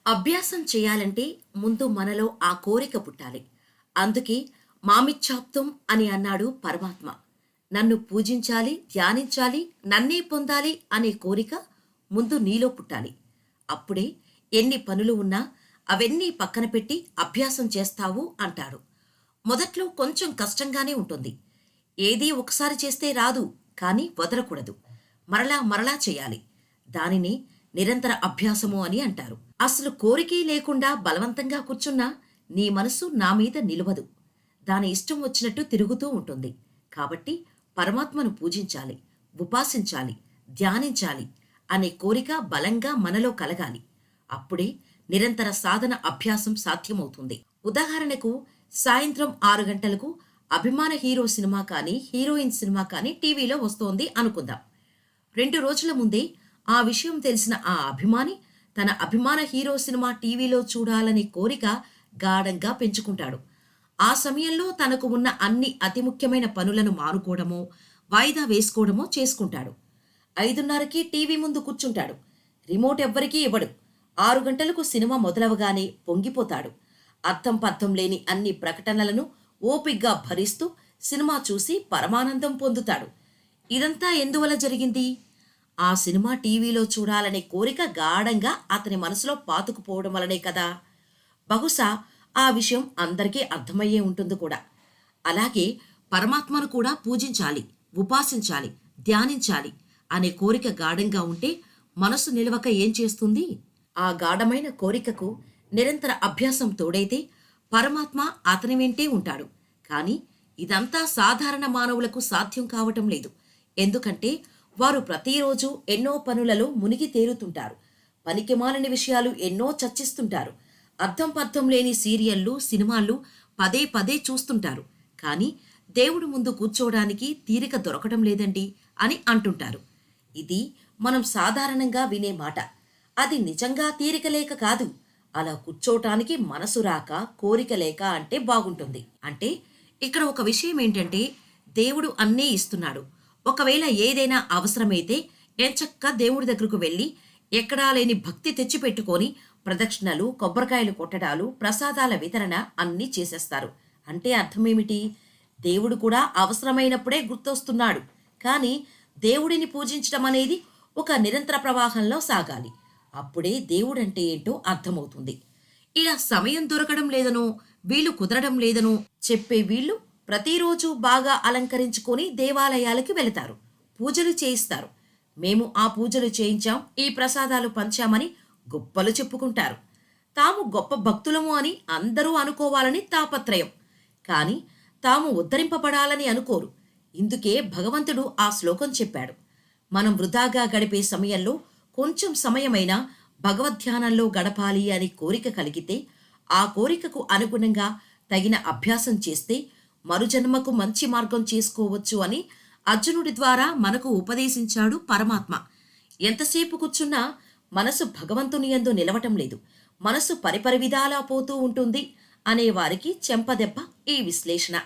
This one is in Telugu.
అభ్యాసం చేయాలంటే ముందు మనలో ఆ కోరిక పుట్టాలి. అందుకే మామిచ్చాప్తం అని అన్నాడు పరమాత్మ. నన్ను పూజించాలి, ధ్యానించాలి, నన్నే పొందాలి అనే కోరిక ముందు నీలో పుట్టాలి. అప్పుడే ఎన్ని పనులు ఉన్నా అవన్నీ పక్కన పెట్టి అభ్యాసం చేస్తావు అంటాడు. మొదట్లో కొంచెం కష్టంగానే ఉంటుంది. ఏదీ ఒకసారి చేస్తే రాదు, కానీ వదలకూడదు. మరలా మరలా చేయాలి. దానిని నిరంతర అభ్యాసము అని అంటారు. అసలు కోరికే లేకుండా బలవంతంగా కూర్చున్నా నీ మనసు నా మీద నిలవదు. దాని ఇష్టం వచ్చినట్టు తిరుగుతూ ఉంటుంది. కాబట్టి పరమాత్మను పూజించాలి, ఉపాసించాలి, ధ్యానించాలి అనే కోరిక బలంగా మనలో కలగాలి. అప్పుడే నిరంతర సాధన అభ్యాసం సాధ్యమవుతుంది. ఉదాహరణకు సాయంత్రం 6 గంటలకు అభిమాన హీరో సినిమా కానీ హీరోయిన్ సినిమా కానీ టీవీలో వస్తోంది అనుకుందాం. 2 రోజుల ముందే ఆ విషయం తెలిసిన ఆ అభిమాని తన అభిమాన హీరో సినిమా టీవీలో చూడాలనే కోరిక గాఢంగా పెంచుకుంటాడు. ఆ సమయంలో తనకు ఉన్న అన్ని అతి ముఖ్యమైన పనులను మానుకోవడమో, వాయిదా వేసుకోవడమో చేసుకుంటాడు. 5:30కి టీవీ ముందు కూర్చుంటాడు. రిమోట్ ఎవ్వరికీ ఇవ్వడు. 6 గంటలకు సినిమా మొదలవగానే పొంగిపోతాడు. అర్థం పర్థం లేని అన్ని ప్రకటనలను ఓపిగ్గా భరిస్తూ సినిమా చూసి పరమానందం పొందుతాడు. ఇదంతా ఎందువల్ల జరిగింది? ఆ సినిమా టీవీలో చూడాలనే కోరిక గాఢంగా అతని మనసులో పాతుకుపోవడం వలనే కదా. బహుశా ఆ విషయం అందరికీ అర్థమయ్యే ఉంటుంది కూడా. అలాగే పరమాత్మను కూడా పూజించాలి, ఉపాసించాలి, ధ్యానించాలి అనే కోరిక గాఢంగా ఉంటే మనసు నిలవక ఏం చేస్తుంది? ఆ గాఢమైన కోరికకు నిరంతర అభ్యాసం తోడైతే పరమాత్మ అతని వెంటే ఉంటాడు. కానీ ఇదంతా సాధారణ మానవులకు సాధ్యం కావటం లేదు. ఎందుకంటే వారు ప్రతిరోజు ఎన్నో పనులలో మునిగి తేలుతుంటారు. పనికిమాలిన విషయాలు ఎన్నో చర్చిస్తుంటారు. అర్థం పర్థం లేని సీరియళ్ళు, సినిమాలు పదే పదే చూస్తుంటారు. కానీ దేవుడు ముందు కూర్చోవడానికి తీరిక దొరకడం లేదండి అని అంటుంటారు. ఇది మనం సాధారణంగా వినే మాట. అది నిజంగా తీరిక లేక కాదు. అలా కూర్చోటానికి మనసు రాక, కోరిక లేక అంటే బాగుంటుంది. అంటే ఇక్కడ ఒక విషయం ఏంటంటే దేవుడు అన్నీ ఇస్తున్నాడు. ఒకవేళ ఏదైనా అవసరమైతే ఎంచక్కా దేవుడి దగ్గరకు వెళ్ళి ఎక్కడా లేని భక్తి తెచ్చిపెట్టుకొని ప్రదక్షిణలు, కొబ్బరికాయలు కొట్టడాలు, ప్రసాదాల వితరణ అన్నీ చేసేస్తారు. అంటే అర్థమేమిటి? దేవుడు కూడా అవసరమైనప్పుడే గుర్తొస్తున్నాడు. కానీ దేవుడిని పూజించడం అనేది ఒక నిరంతర ప్రవాహంలో సాగాలి. అప్పుడే దేవుడంటే ఏంటో అర్థమవుతుంది. ఇలా సమయం దొరకడం లేదనో, వీళ్ళు కుదరడం లేదనో చెప్పే వీళ్ళు ప్రతిరోజు బాగా అలంకరించుకొని దేవాలయాలకి వెళతారు, పూజలు చేయిస్తారు. మేము ఆ పూజలు చేయించాం, ఈ ప్రసాదాలు పంచామని గొప్పలు చెప్పుకుంటారు. తాము గొప్ప భక్తులము అని అందరూ అనుకోవాలని తాపత్రయం. కానీ తాము ఉద్ధరింపబడాలని అనుకోరు. ఇందుకే భగవంతుడు ఆ శ్లోకం చెప్పాడు. మనం వృధాగా గడిపే సమయంలో కొంచెం సమయమైనా భగవద్ధ్యానంలో గడపాలి అని కోరిక కలిగితే, ఆ కోరికకు అనుగుణంగా తగిన అభ్యాసం చేస్తే మరుజన్మకు మంచి మార్గం చేసుకోవచ్చు అని అర్జునుడి ద్వారా మనకు ఉపదేశించాడు పరమాత్మ. ఎంతసేపు కూర్చున్నా మనసు భగవంతుని యందు నిలవటం లేదు, మనసు పరిపరి విధాలా పోతూ ఉంటుంది అనేవారికి చెంపదెబ్బ ఈ విశ్లేషణ.